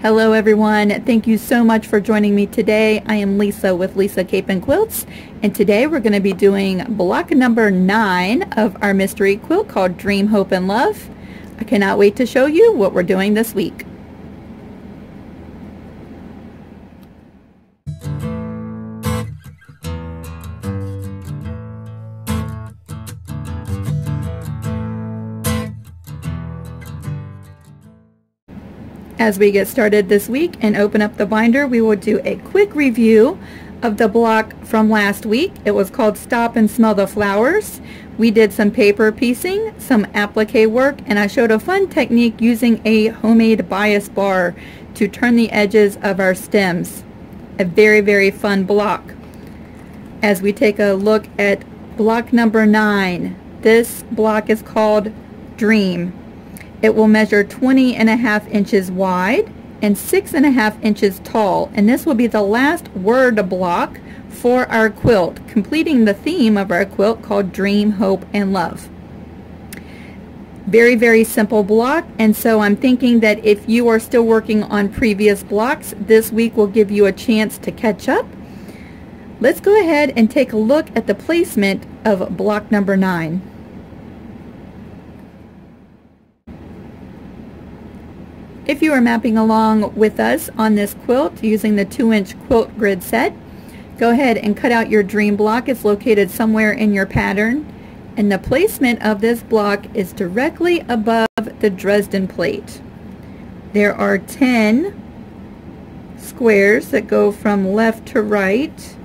Hello everyone, thank you so much for joining me today. I am Lisa with Lisa Cape and Quilts, and today we're going to be doing block number 9 of our mystery quilt called Dream, Hope, and Love. I cannot wait to show you what we're doing this week. As we get started this week and open up the binder, we will do a quick review of the block from last week. It was called Stop and Smell the Flowers. We did some paper piecing, some applique work, and I showed a fun technique using a homemade bias bar to turn the edges of our stems. A very fun block. As we take a look at block number 9, this block is called Dream. It will measure 20.5 inches wide and 6.5 inches tall, and this will be the last word block for our quilt, completing the theme of our quilt called Dream, Hope, and Love. Very simple block, and so I'm thinking that if you are still working on previous blocks, this week will give you a chance to catch up. Let's go ahead and take a look at the placement of block number 9. If you are mapping along with us on this quilt using the 2-inch quilt grid set, go ahead and cut out your dream block. It's located somewhere in your pattern, and the placement of this block is directly above the Dresden plate. There are 10 squares that go from left to right,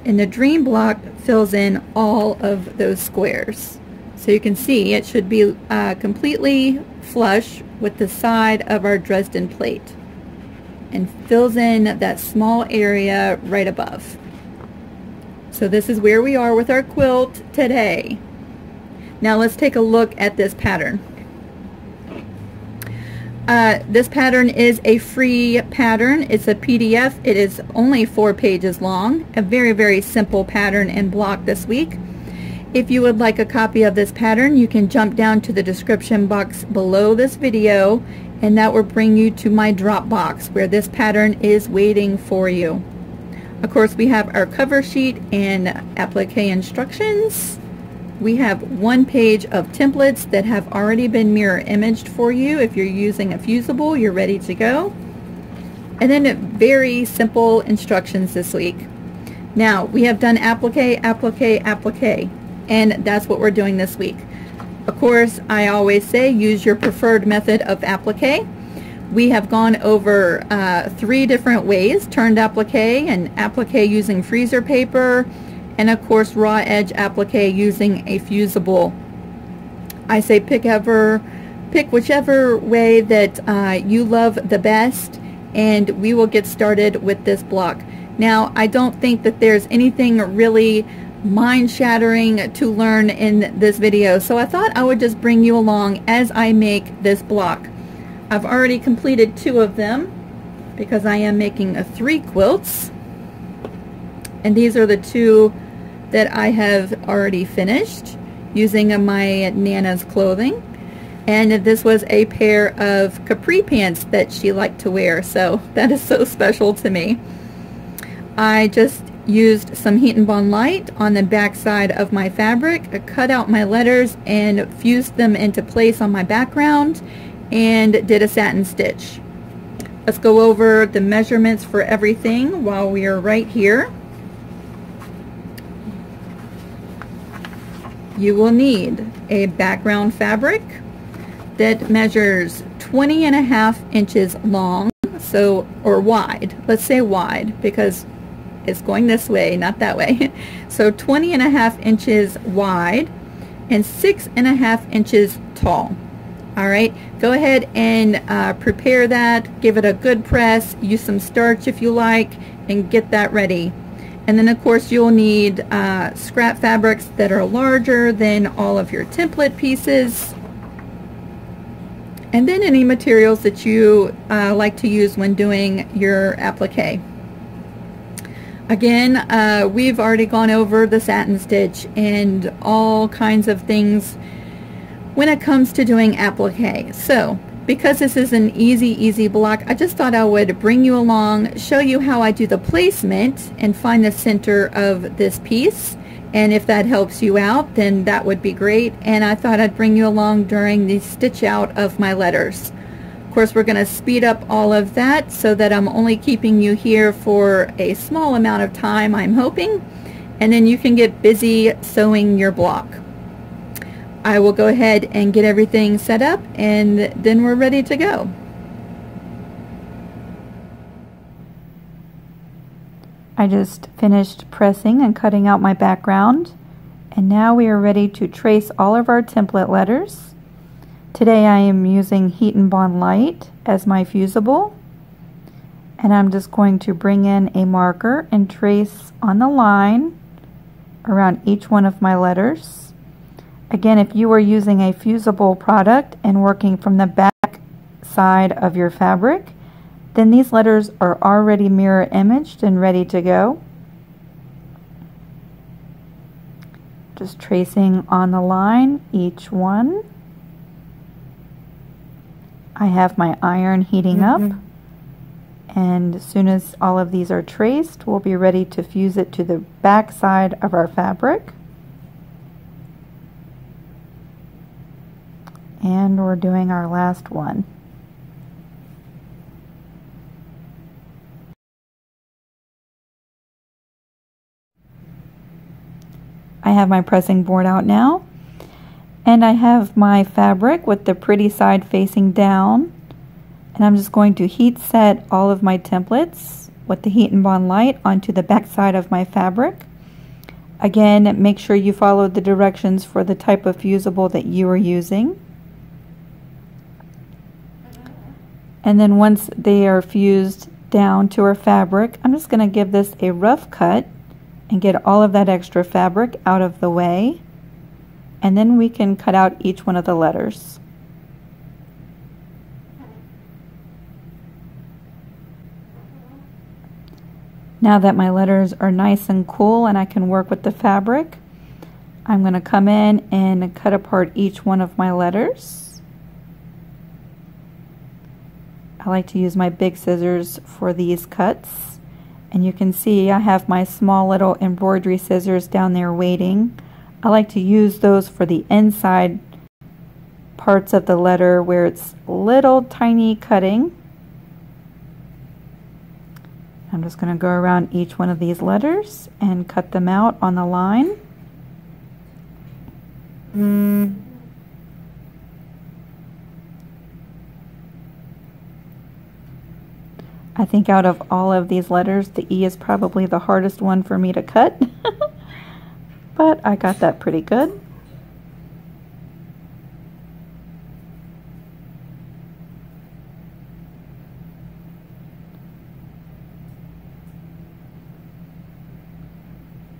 and the dream block fills in all of those squares. So you can see it should be completely flush with the side of our Dresden plate and fills in that small area right above. So this is where we are with our quilt today. Now let's take a look at this pattern. This pattern is a free pattern. It's a PDF. It is only 4 pages long. A very simple pattern and block this week. If you would like a copy of this pattern, you can jump down to the description box below this video, and that will bring you to my Dropbox where this pattern is waiting for you. Of course, we have our cover sheet and applique instructions. We have 1 page of templates that have already been mirror imaged for you. If you're using a fusible, you're ready to go. And then very simple instructions this week. Now, we have done applique, and that's what we're doing this week. Of course, I always say use your preferred method of applique. We have gone over 3 different ways: turned applique, and applique using freezer paper, and of course raw edge applique using a fusible. I say pick whichever way that you love the best, and we will get started with this block. Now, I don't think that there's anything really mind-shattering to learn in this video, so I thought I would just bring you along as I make this block. I've already completed 2 of them because I am making 3 quilts, and these are the 2 that I have already finished using my Nana's clothing, and this was a pair of capri pants that she liked to wear, so that is so special to me. I just used some Heat and Bond Light on the back side of my fabric. I cut out my letters and fused them into place on my background and did a satin stitch. Let's go over the measurements for everything while we are right here. You will need a background fabric that measures 20.5 inches long, or wide. Let's say wide because it's going this way, not that way. So 20.5 inches wide and 6.5 inches tall. Alright, go ahead and prepare that, give it a good press, use some starch if you like, and get that ready. And then of course you'll need scrap fabrics that are larger than all of your template pieces, and then any materials that you like to use when doing your applique. Again, we've already gone over the satin stitch and all kinds of things when it comes to doing applique. So because this is an easy block, I just thought I would bring you along, show you how I do the placement and find the center of this piece. And if that helps you out, then that would be great. And I thought I'd bring you along during the stitch out of my letters. Of course, we're going to speed up all of that so that I'm only keeping you here for a small amount of time, I'm hoping. And then you can get busy sewing your block. I will go ahead and get everything set up, and then we're ready to go. I just finished pressing and cutting out my background, and now we are ready to trace all of our template letters. Today I am using Heat and Bond Light as my fusible, and I'm just going to bring in a marker and trace on the line around each one of my letters. Again, if you are using a fusible product and working from the back side of your fabric, then these letters are already mirror imaged and ready to go. Just tracing on the line each one. I have my iron heating up, and as soon as all of these are traced, we'll be ready to fuse it to the back side of our fabric. And we're doing our last one. I have my pressing board out now, and I have my fabric with the pretty side facing down, and I'm just going to heat set all of my templates with the Heat and Bond Light onto the back side of my fabric. Again, make sure you follow the directions for the type of fusible that you are using. And then once they are fused down to our fabric, I'm just going to give this a rough cut and get all of that extra fabric out of the way. And then we can cut out each one of the letters. Now that my letters are nice and cool and I can work with the fabric, I'm going to come in and cut apart each one of my letters. I like to use my big scissors for these cuts, and you can see I have my small little embroidery scissors down there waiting. I like to use those for the inside parts of the letter where it's little tiny cutting. I'm just going to go around each one of these letters and cut them out on the line. I think out of all of these letters, the E is probably the hardest one for me to cut, but I got that pretty good.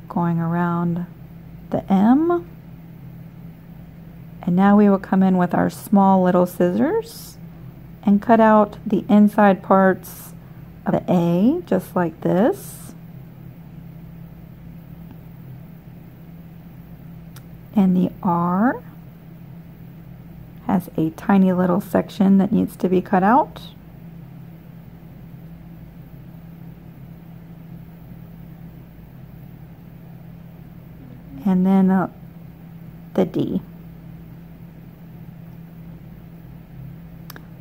Going around the M, and now we will come in with our small little scissors and cut out the inside parts of the A, just like this. And the R has a tiny little section that needs to be cut out. And then the D.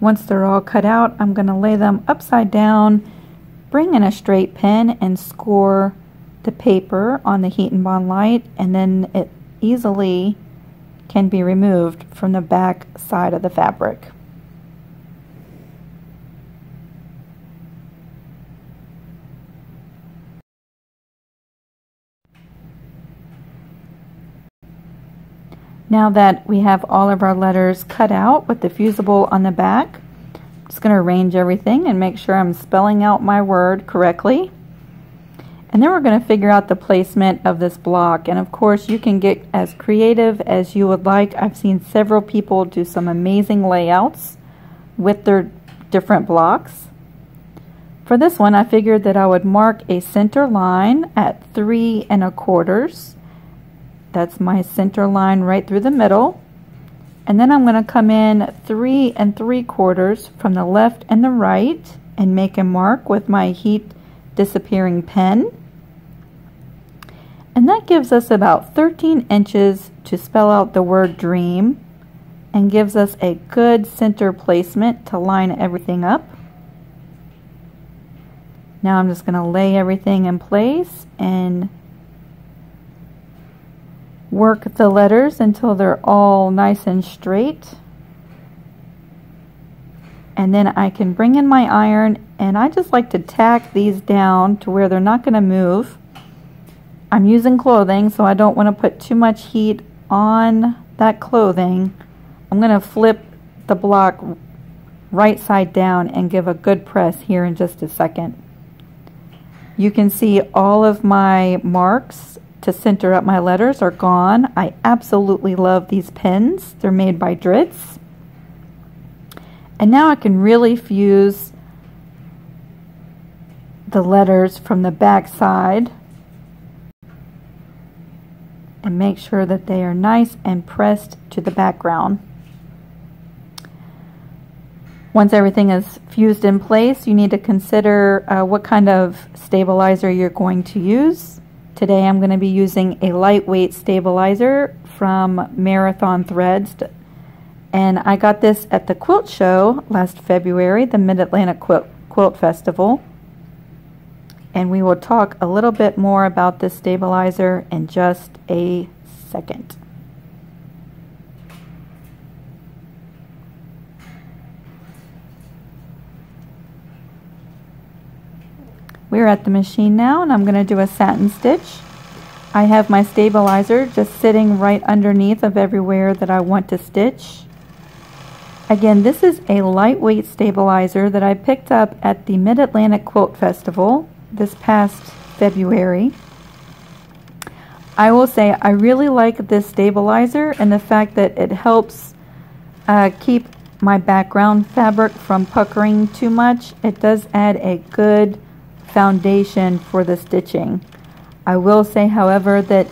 Once they're all cut out, I'm going to lay them upside down, bring in a straight pen and score the paper on the Heat and Bond Light, and then it easily can be removed from the back side of the fabric. Now that we have all of our letters cut out with the fusible on the back, I'm just going to arrange everything and make sure I'm spelling out my word correctly. And then we're going to figure out the placement of this block. And of course, you can get as creative as you would like. I've seen several people do some amazing layouts with their different blocks. For this one, I figured that I would mark a center line at 3 1/4. That's my center line right through the middle. And then I'm going to come in 3 3/4 from the left and the right and make a mark with my heat disappearing pen. And that gives us about 13 inches to spell out the word dream and gives us a good center placement to line everything up. Now I'm just going to lay everything in place and work the letters until they're all nice and straight. And then I can bring in my iron, and I just like to tack these down to where they're not going to move. I'm using clothing, so I don't want to put too much heat on that clothing. I'm going to flip the block right side down and give a good press here in just a second. You can see all of my marks to center up my letters are gone. I absolutely love these pens. They're made by Dritz. And now I can really fuse the letters from the back side and make sure that they are nice and pressed to the background. Once everything is fused in place, you need to consider what kind of stabilizer you're going to use. Today I'm going to be using a lightweight stabilizer from Marathon Threads, and I got this at the quilt show last February, the Mid-Atlantic Quilt Festival. And we will talk a little bit more about this stabilizer in just a second. We're at the machine now, and I'm going to do a satin stitch. I have my stabilizer just sitting right underneath of everywhere that I want to stitch. Again, this is a lightweight stabilizer that I picked up at the Mid-Atlantic Quilt Festival this past February. I will say I really like this stabilizer and the fact that it helps keep my background fabric from puckering too much. It does add a good foundation for the stitching. I will say, however, that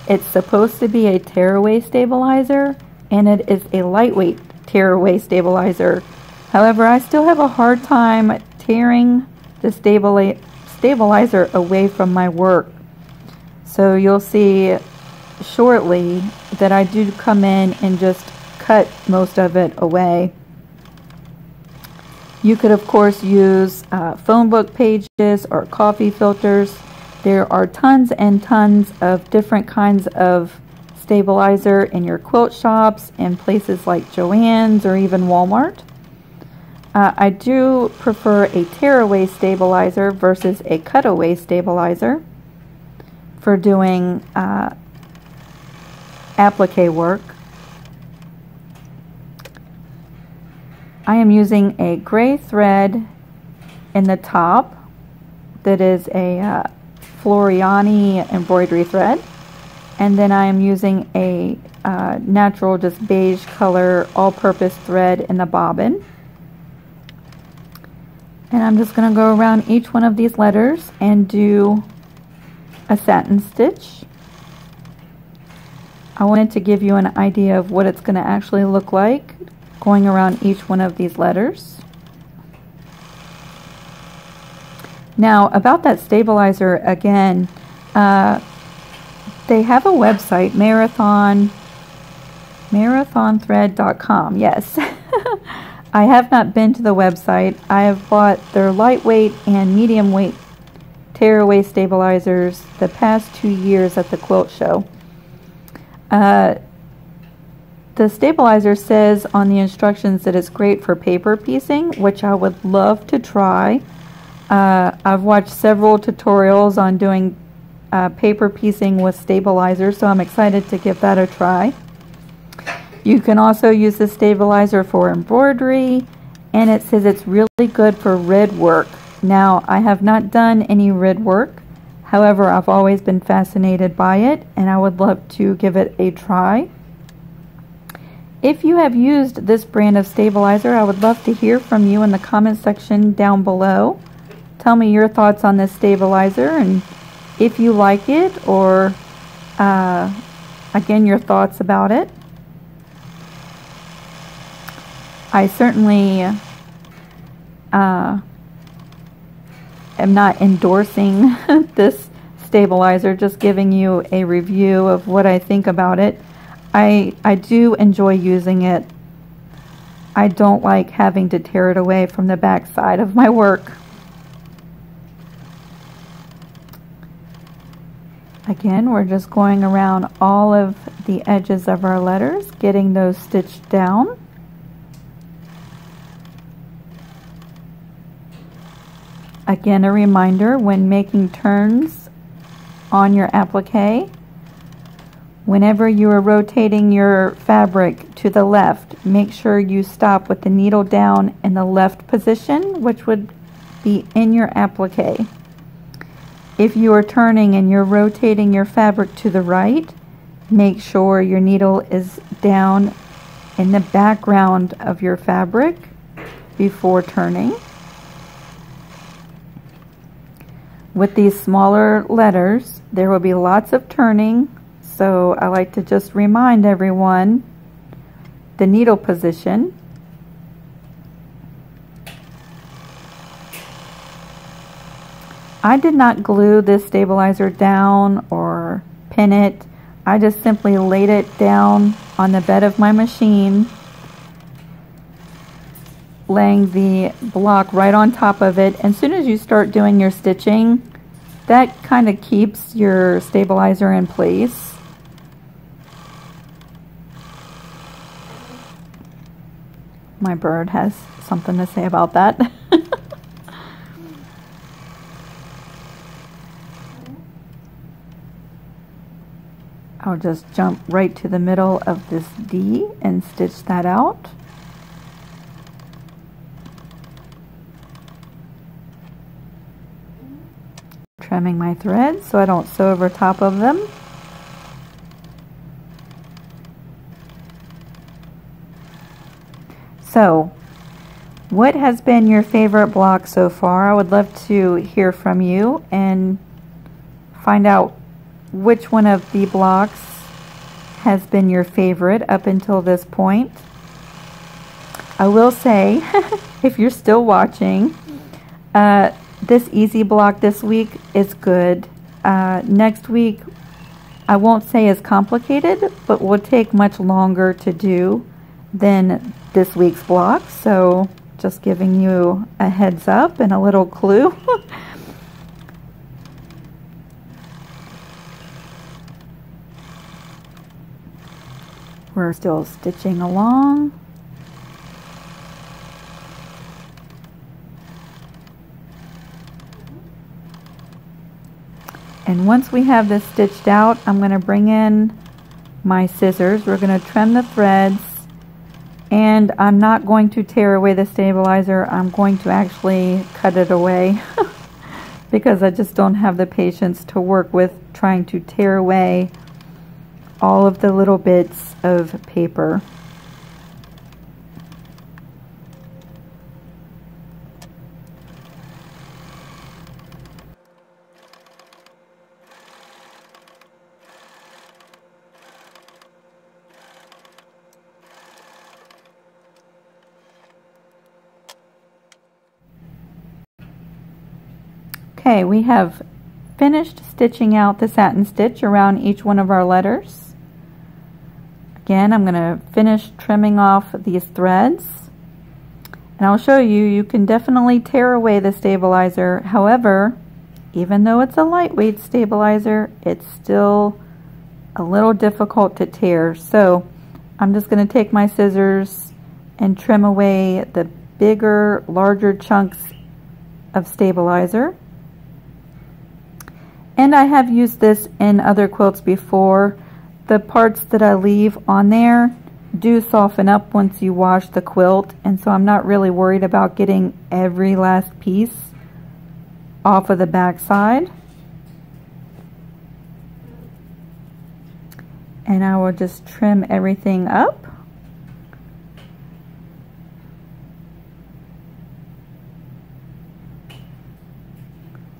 it's supposed to be a tearaway stabilizer, and it is a lightweight tearaway stabilizer. However, I still have a hard time tearing the stabilizer away from my work. So you'll see shortly that I do come in and just cut most of it away. You could, of course, use phone book pages or coffee filters. There are tons and tons of different kinds of stabilizer in your quilt shops and places like Joann's or even Walmart. I do prefer a tearaway stabilizer versus a cutaway stabilizer for doing applique work. I am using a gray thread in the top that is a Floriani embroidery thread, and then I am using a natural just beige color all-purpose thread in the bobbin. And I'm just going to go around each one of these letters and do a satin stitch. I wanted to give you an idea of what it's going to actually look like going around each one of these letters. Now, about that stabilizer, again, they have a website, marathonthread.com. Yes. I have not been to the website. I have bought their lightweight and medium weight tearaway stabilizers the past 2 years at the quilt show. The stabilizer says on the instructions that it's great for paper piecing, which I would love to try. I've watched several tutorials on doing paper piecing with stabilizers, so I'm excited to give that a try. You can also use the stabilizer for embroidery, and it says it's really good for rib work. Now, I have not done any rib work. However, I've always been fascinated by it, and I would love to give it a try. If you have used this brand of stabilizer, I would love to hear from you in the comment section down below. Tell me your thoughts on this stabilizer and if you like it, or again, your thoughts about it. I certainly am not endorsing this stabilizer, just giving you a review of what I think about it. I do enjoy using it. I don't like having to tear it away from the back side of my work. Again, we're just going around all of the edges of our letters, getting those stitched down. Again, a reminder, when making turns on your applique, whenever you are rotating your fabric to the left, make sure you stop with the needle down in the left position, which would be in your applique. If you are turning and you're rotating your fabric to the right, make sure your needle is down in the background of your fabric before turning. With these smaller letters, there will be lots of turning, so I like to just remind everyone the needle position. I did not glue this stabilizer down or pin it. I just simply laid it down on the bed of my machine, laying the block right on top of it. As soon as you start doing your stitching, that kind of keeps your stabilizer in place. My bird has something to say about that. I'll just jump right to the middle of this D and stitch that out. Trimming my threads so I don't sew over top of them. So, what has been your favorite block so far? I would love to hear from you and find out which one of the blocks has been your favorite up until this point. I will say, if you're still watching, this easy block this week is good. Next week, I won't say is complicated, but will take much longer to do than this week's block. So just giving you a heads up and a little clue. We're still stitching along. And once we have this stitched out, I'm going to bring in my scissors. We're going to trim the threads, and I'm not going to tear away the stabilizer. I'm going to actually cut it away because I just don't have the patience to work with trying to tear away all of the little bits of paper. Okay, we have finished stitching out the satin stitch around each one of our letters. Again, I'm going to finish trimming off these threads. And I'll show you, you can definitely tear away the stabilizer. However, even though it's a lightweight stabilizer, it's still a little difficult to tear. So I'm just going to take my scissors and trim away the bigger, larger chunks of stabilizer. And I have used this in other quilts before. The parts that I leave on there do soften up once you wash the quilt, and so I'm not really worried about getting every last piece off of the back side. And I will just trim everything up.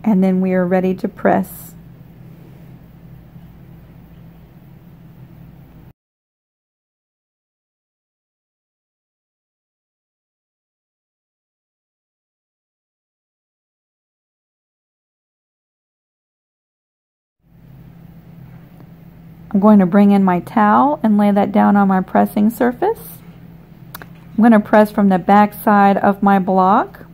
And then we are ready to press. I'm going to bring in my towel and lay that down on my pressing surface. I'm going to press from the back side of my block.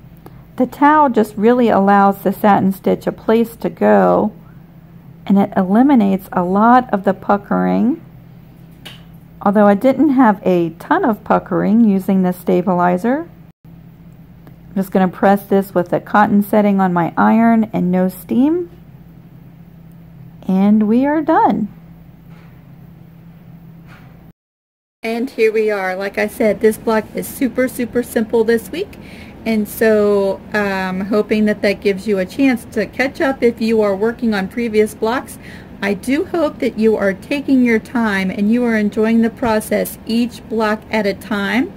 The towel just really allows the satin stitch a place to go, and it eliminates a lot of the puckering. Although I didn't have a ton of puckering using the stabilizer. I'm just going to press this with the cotton setting on my iron and no steam. And we are done. And here we are. Like I said, this block is super simple this week. And so I'm hoping that that gives you a chance to catch up if you are working on previous blocks. I do hope that you are taking your time and you are enjoying the process each block at a time.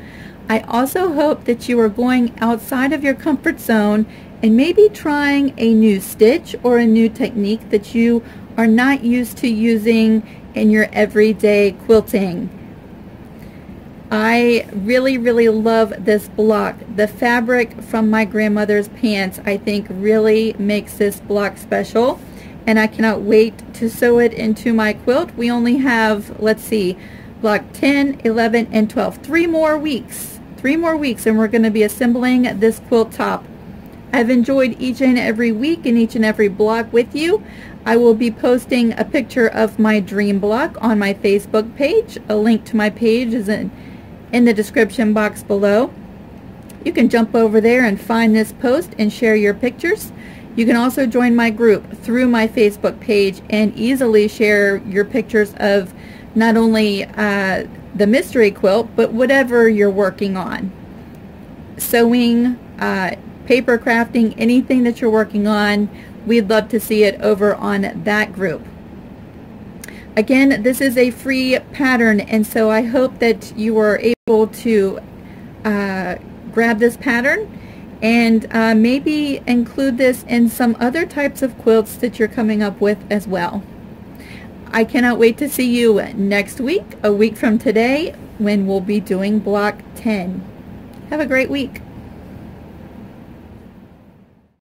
I also hope that you are going outside of your comfort zone and maybe trying a new stitch or a new technique that you are not used to using in your everyday quilting. I really love this block. The fabric from my grandmother's pants, I think, really makes this block special, and I cannot wait to sew it into my quilt. We only have, let's see, block 10, 11, and 12. 3 more weeks. 3 more weeks, and we're going to be assembling this quilt top. I've enjoyed each and every week and each and every block with you. I will be posting a picture of my dream block on my Facebook page. A link to my page is in the description box below. You can jump over there and find this post and share your pictures. You can also join my group through my Facebook page and easily share your pictures of not only the mystery quilt, but whatever you're working on. Sewing, paper crafting, anything that you're working on, we'd love to see it over on that group. Again, this is a free pattern, and so I hope that you are able to grab this pattern and maybe include this in some other types of quilts that you're coming up with as well. I cannot wait to see you next week, a week from today, when we'll be doing block 10. Have a great week.